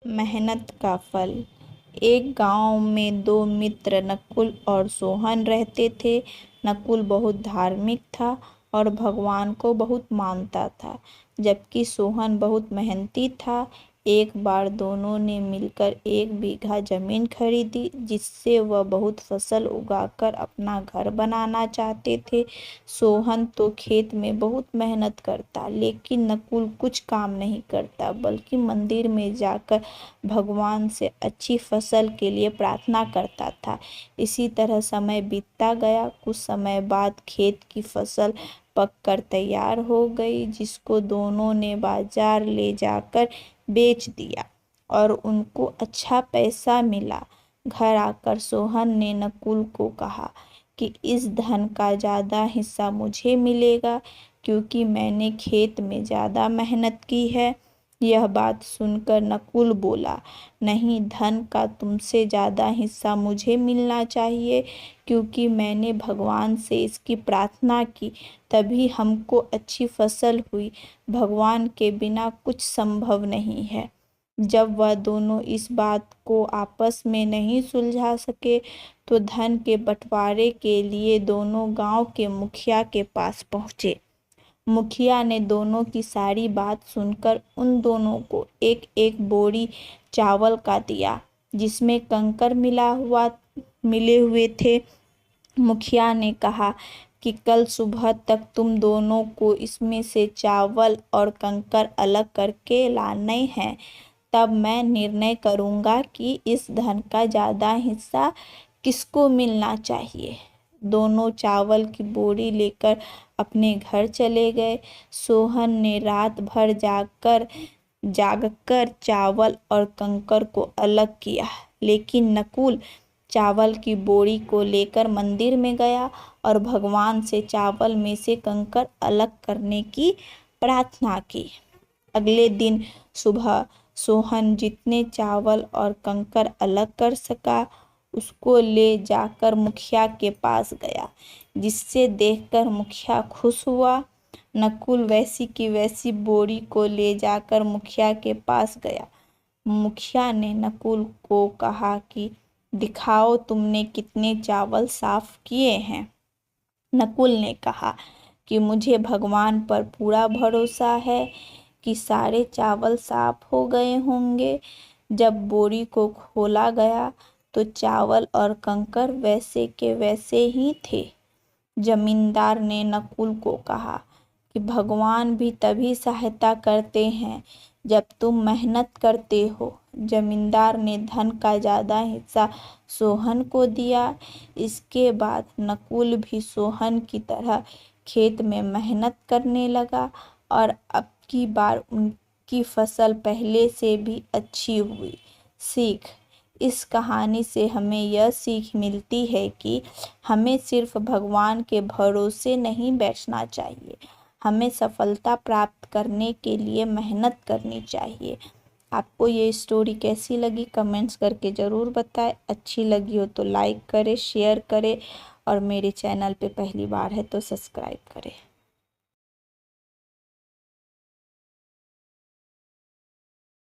मेहनत का फल। एक गांव में दो मित्र नकुल और सोहन रहते थे। नकुल बहुत धार्मिक था और भगवान को बहुत मानता था, जबकि सोहन बहुत मेहनती था। एक बार दोनों ने मिलकर 1 बीघा जमीन खरीदी, जिससे वह बहुत फसल उगाकर अपना घर बनाना चाहते थे। सोहन तो खेत में बहुत मेहनत करता, लेकिन नकुल कुछ काम नहीं करता, बल्कि मंदिर में जाकर भगवान से अच्छी फसल के लिए प्रार्थना करता था। इसी तरह समय बीतता गया। कुछ समय बाद खेत की फसल पककर तैयार हो गई, जिसको दोनों ने बाजार ले जाकर बेच दिया और उनको अच्छा पैसा मिला। घर आकर सोहन ने नकुल को कहा कि इस धन का ज़्यादा हिस्सा मुझे मिलेगा, क्योंकि मैंने खेत में ज़्यादा मेहनत की है। यह बात सुनकर नकुल बोला, नहीं, धन का तुमसे ज़्यादा हिस्सा मुझे मिलना चाहिए, क्योंकि मैंने भगवान से इसकी प्रार्थना की, तभी हमको अच्छी फसल हुई। भगवान के बिना कुछ संभव नहीं है। जब वह दोनों इस बात को आपस में नहीं सुलझा सके, तो धन के बंटवारे के लिए दोनों गांव के मुखिया के पास पहुँचे। मुखिया ने दोनों की सारी बात सुनकर उन दोनों को एक एक बोरी चावल का दिया, जिसमें कंकर मिले हुए थे। मुखिया ने कहा कि कल सुबह तक तुम दोनों को इसमें से चावल और कंकर अलग करके लाने हैं, तब मैं निर्णय करूँगा कि इस धन का ज़्यादा हिस्सा किसको मिलना चाहिए। दोनों चावल की बोरी लेकर अपने घर चले गए। सोहन ने रात भर जागकर चावल और कंकर को अलग किया, लेकिन नकुल चावल की बोरी को लेकर मंदिर में गया और भगवान से चावल में से कंकर अलग करने की प्रार्थना की। अगले दिन सुबह सोहन जितने चावल और कंकर अलग कर सका, उसको ले जाकर मुखिया के पास गया, जिससे देखकर मुखिया खुश हुआ। नकुल वैसी की वैसी बोरी को ले जाकर मुखिया के पास गया। मुखिया ने नकुल को कहा कि दिखाओ तुमने कितने चावल साफ किए हैं। नकुल ने कहा कि मुझे भगवान पर पूरा भरोसा है कि सारे चावल साफ हो गए होंगे। जब बोरी को खोला गया तो चावल और कंकर वैसे के वैसे ही थे। जमींदार ने नकुल को कहा कि भगवान भी तभी सहायता करते हैं जब तुम मेहनत करते हो। जमींदार ने धन का ज़्यादा हिस्सा सोहन को दिया। इसके बाद नकुल भी सोहन की तरह खेत में मेहनत करने लगा और अब की बार उनकी फसल पहले से भी अच्छी हुई। सीख। इस कहानी से हमें यह सीख मिलती है कि हमें सिर्फ भगवान के भरोसे नहीं बैठना चाहिए, हमें सफलता प्राप्त करने के लिए मेहनत करनी चाहिए। आपको ये स्टोरी कैसी लगी कमेंट्स करके ज़रूर बताएं। अच्छी लगी हो तो लाइक करें, शेयर करें और मेरे चैनल पे पहली बार है तो सब्सक्राइब करें।